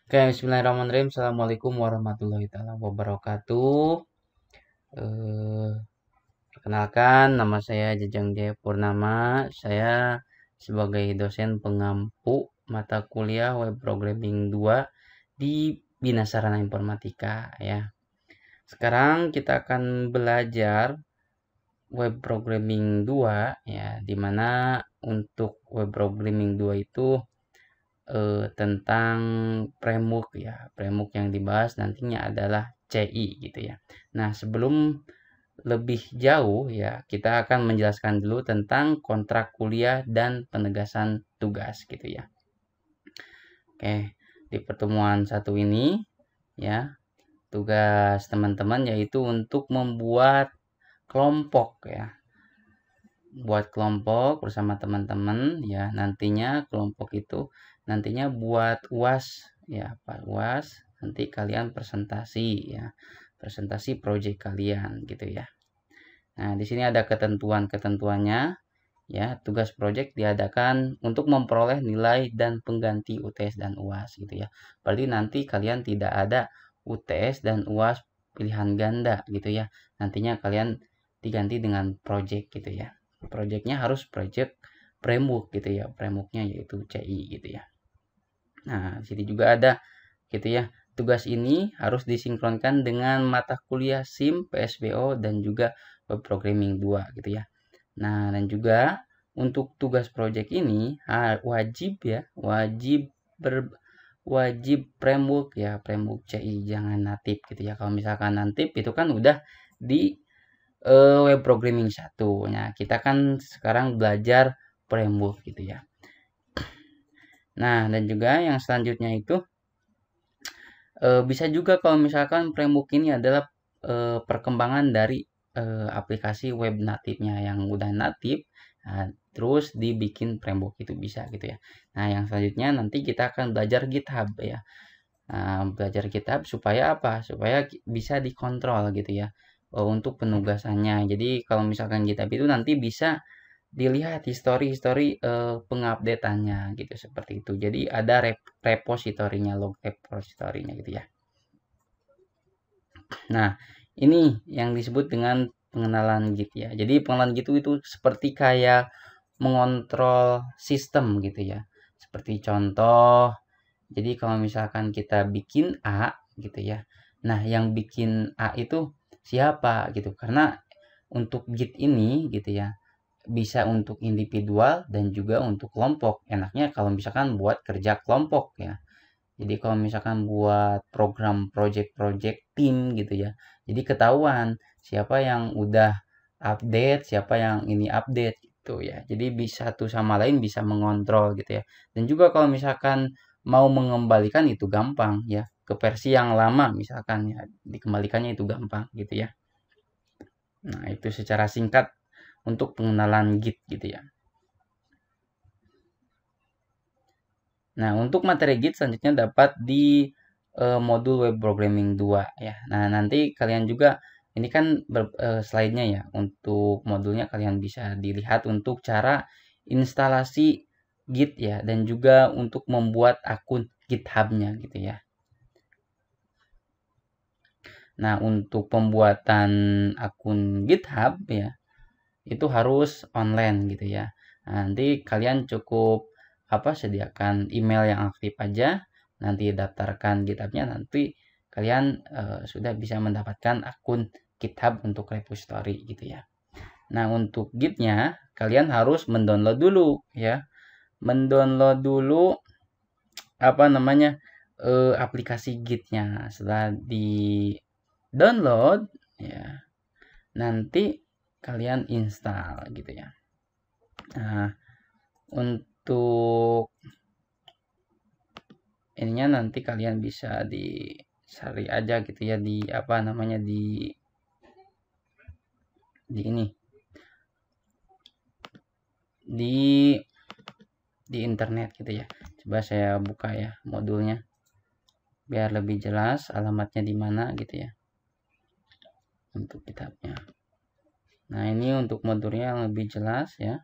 Oke, bismillahirrahmanirrahim. Assalamualaikum warahmatullahi taala wabarakatuh. Eh, Perkenalkan, nama saya Jajang Jaya Purnama. Saya sebagai dosen pengampu mata kuliah Web Programming 2 di Bina Sarana Informatika ya. Sekarang kita akan belajar Web Programming 2 ya, dimana untuk Web Programming 2 itu tentang framework ya. Framework yang dibahas nantinya adalah CI gitu ya. Nah, sebelum lebih jauh ya, kita akan menjelaskan dulu tentang kontrak kuliah dan penegasan tugas gitu ya. Oke, di pertemuan satu ini ya, tugas teman-teman yaitu untuk membuat kelompok ya. Buat kelompok bersama teman-teman ya, nantinya kelompok itu nantinya buat UAS ya, Pak UAS nanti kalian presentasi ya, presentasi project kalian gitu ya. Nah, di sini ada ketentuan-ketentuannya ya. Tugas project diadakan untuk memperoleh nilai dan pengganti UTS dan UAS gitu ya. Berarti nanti kalian tidak ada UTS dan UAS pilihan ganda gitu ya. Nantinya kalian diganti dengan project gitu ya. Projectnya harus project framework gitu ya. Frameworknya yaitu CI gitu ya. Nah, di sini juga ada gitu ya. Tugas ini harus disinkronkan dengan mata kuliah SIM, PSBO dan juga Web Programming 2 gitu ya. Nah, dan juga untuk tugas project ini wajib ya, wajib framework ya, framework CI, jangan natif gitu ya. Kalau misalkan natif itu kan udah di web programming 1. Nah, kita kan sekarang belajar framework gitu ya. Nah, dan juga yang selanjutnya itu bisa juga kalau misalkan framework ini adalah perkembangan dari aplikasi web natifnya yang udah natif, nah, terus dibikin framework itu bisa gitu ya. Nah, yang selanjutnya nanti kita akan belajar GitHub ya. Nah, belajar GitHub supaya apa? Supaya bisa dikontrol gitu ya untuk penugasannya. Jadi kalau misalkan GitHub itu nanti bisa dilihat histori-histori pengupdateannya gitu seperti itu. Jadi ada repositorinya, log repositorinya gitu ya. Nah, ini yang disebut dengan pengenalan Git ya. Jadi pengenalan Git itu seperti kayak mengontrol sistem gitu ya. Seperti contoh, jadi kalau misalkan kita bikin A gitu ya. Nah, yang bikin A itu siapa gitu. Karena untuk Git ini gitu ya, bisa untuk individual dan juga untuk kelompok. Enaknya kalau misalkan buat kerja kelompok ya. Jadi kalau misalkan buat program project tim gitu ya. Jadi ketahuan siapa yang udah update, siapa yang ini update gitu ya. Jadi bisa satu sama lain bisa mengontrol gitu ya. Dan juga kalau misalkan mau mengembalikan itu gampang ya. Ke versi yang lama misalkan ya, dikembalikannya itu gampang gitu ya. Nah, itu secara singkat untuk pengenalan Git gitu ya. Nah, untuk materi Git selanjutnya dapat di modul Web Programming 2 ya. Nah, nanti kalian juga ini kan slide-nya ya. Untuk modulnya kalian bisa dilihat untuk cara instalasi Git ya dan juga untuk membuat akun GitHub-nya gitu ya. Nah, untuk pembuatan akun GitHub ya itu harus online gitu ya. Nah, nanti kalian cukup sediakan email yang aktif aja, nanti daftarkan GitHub-nya, nanti kalian sudah bisa mendapatkan akun GitHub untuk repository gitu ya. Nah, untuk Git-nya kalian harus mendownload dulu ya. Mendownload dulu aplikasi Git-nya. Setelah di download ya, nanti kalian install gitu ya. Nah, untuk ininya nanti kalian bisa di cari aja gitu ya di di ini di internet gitu ya. Coba saya buka ya modulnya biar lebih jelas alamatnya di mana gitu ya untuk kitabnya. Nah, ini untuk modulnya yang lebih jelas ya.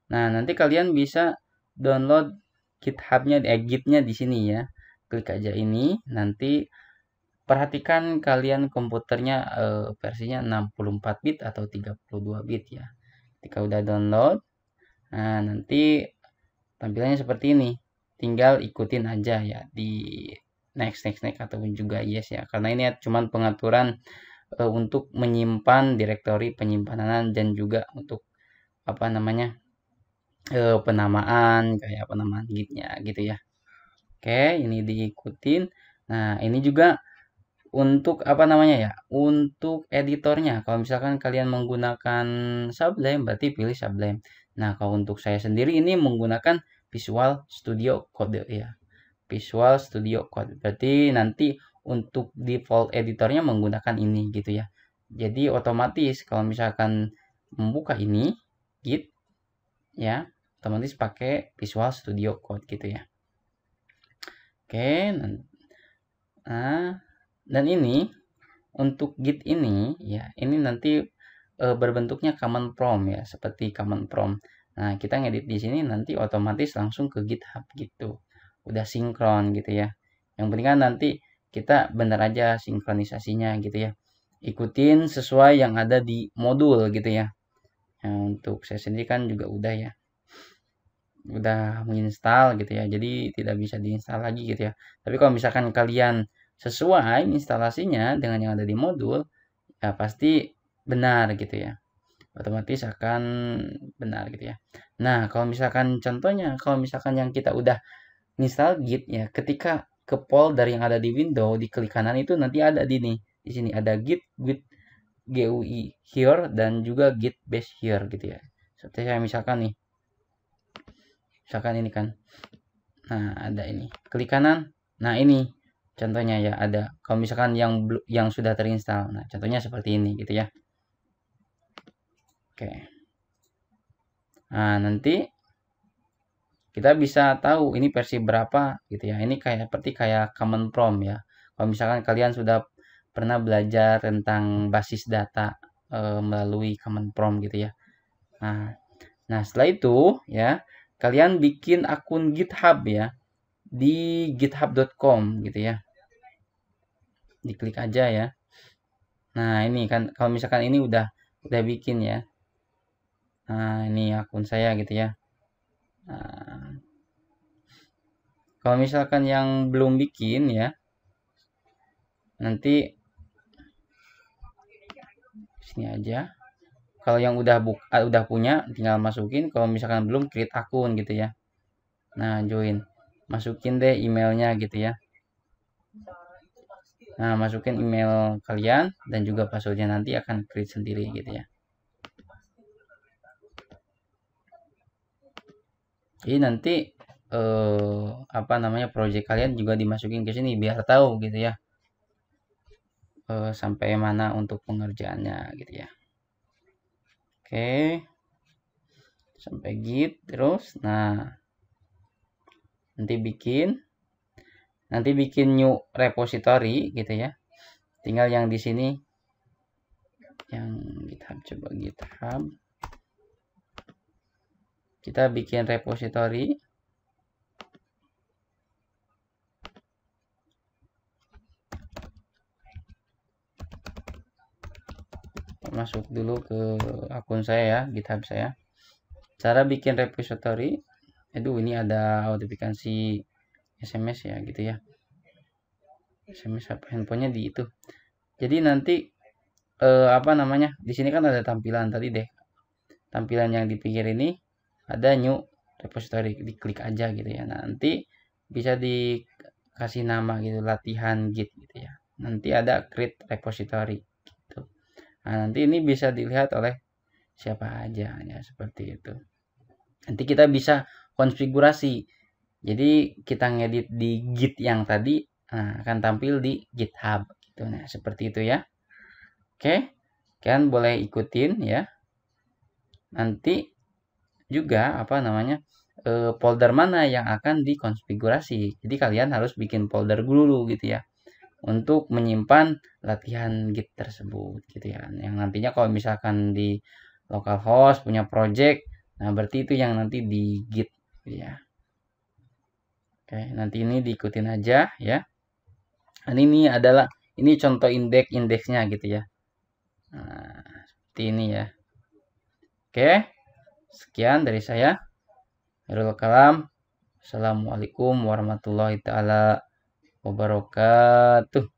Nah, nanti kalian bisa download GitHub-nya, Git-nya di sini ya. Klik aja ini, nanti perhatikan kalian komputernya versinya 64 bit atau 32 bit ya. Ketika udah download, nah nanti tampilannya seperti ini. Tinggal ikutin aja ya di next ataupun juga yes ya. Karena ini cuman pengaturan untuk menyimpan direktori penyimpanan dan juga untuk apa namanya penamaan kayak penamaan gitnya gitu ya. Oke, ini diikutin. Nah, ini juga untuk apa namanya ya? Untuk editornya. Kalau misalkan kalian menggunakan Sublime, berarti pilih Sublime. Nah, kalau untuk saya sendiri ini menggunakan Visual Studio Code ya. Visual Studio Code. Berarti nanti untuk default editornya menggunakan ini gitu ya. Jadi otomatis kalau misalkan membuka ini Git ya, otomatis pakai Visual Studio Code gitu ya. Oke, nah dan ini untuk Git ini ya, ini nanti berbentuknya command prompt ya, seperti command prompt. Nah, kita ngedit di sini nanti otomatis langsung ke GitHub gitu. Udah sinkron gitu ya. Yang penting kan nanti kita bener aja sinkronisasinya gitu ya. Ikutin sesuai yang ada di modul gitu ya. Nah, untuk saya sendiri kan juga udah ya. Udah menginstal gitu ya. Jadi tidak bisa diinstal lagi gitu ya. Tapi kalau misalkan kalian sesuai instalasinya dengan yang ada di modul, ya pasti benar gitu ya. Otomatis akan benar gitu ya. Nah, kalau misalkan contohnya, kalau misalkan yang kita udah install Git ya, ketika ke folder yang ada di Windows, di klik kanan itu nanti ada di sini ada Git GUI here dan juga Git bash here gitu ya. Seperti saya misalkan nih. Misalkan ini kan. Nah, ada ini. Klik kanan. Nah, ini contohnya ya ada. Kalau misalkan yang sudah terinstall. Nah, contohnya seperti ini gitu ya. Oke. Nah, nanti kita bisa tahu ini versi berapa gitu ya. Ini seperti kayak command prompt ya. Kalau misalkan kalian sudah pernah belajar tentang basis data melalui command prompt gitu ya. Nah, setelah itu ya, kalian bikin akun GitHub ya di github.com gitu ya. Diklik aja ya. Nah, ini kan kalau misalkan ini udah bikin ya. Nah, ini akun saya gitu ya. Nah, kalau misalkan yang belum bikin ya, nanti sini aja. Kalau yang udah punya, tinggal masukin. Kalau misalkan belum, create akun gitu ya. Nah, join. Masukin deh emailnya gitu ya. Nah, masukin email kalian dan juga passwordnya nanti akan create sendiri gitu ya. Jadi nanti apa namanya project kalian juga dimasukin ke sini biar tahu gitu ya. Sampai mana untuk pengerjaannya gitu ya. Oke. Sampai Git terus. Nah, nanti bikin new repository gitu ya. Tinggal yang di sini yang GitHub, coba GitHub. Kita bikin repository. Masuk dulu ke akun saya ya, GitHub saya. Cara bikin repository. Aduh, ini ada notifikasi SMS ya gitu ya. SMS apa handphonenya di itu. Jadi nanti apa namanya? Di sini kan ada tampilan tadi deh. Tampilan yang di pinggir ini ada new repository, diklik aja gitu ya. Nanti bisa dikasih nama gitu, latihan Git gitu ya. Nanti ada create repository gitu. Nah, nanti ini bisa dilihat oleh siapa aja ya, seperti itu. Nanti kita bisa konfigurasi. Jadi kita ngedit di Git yang tadi, nah, akan tampil di GitHub gitu. Nah, seperti itu ya. Oke. Kalian boleh ikutin ya. Nanti juga apa namanya? Folder mana yang akan dikonfigurasi. Jadi kalian harus bikin folder dulu gitu ya. Untuk menyimpan latihan Git tersebut gitu ya. Yang nantinya kalau misalkan di localhost punya project, nah berarti itu yang nanti di Git gitu ya. Oke, nanti ini diikutin aja ya. Ini contoh indeksnya gitu ya. Nah, seperti ini ya. Oke, sekian dari saya. Khairul kalam. Assalamualaikum warahmatullahi taala wabarakatuh.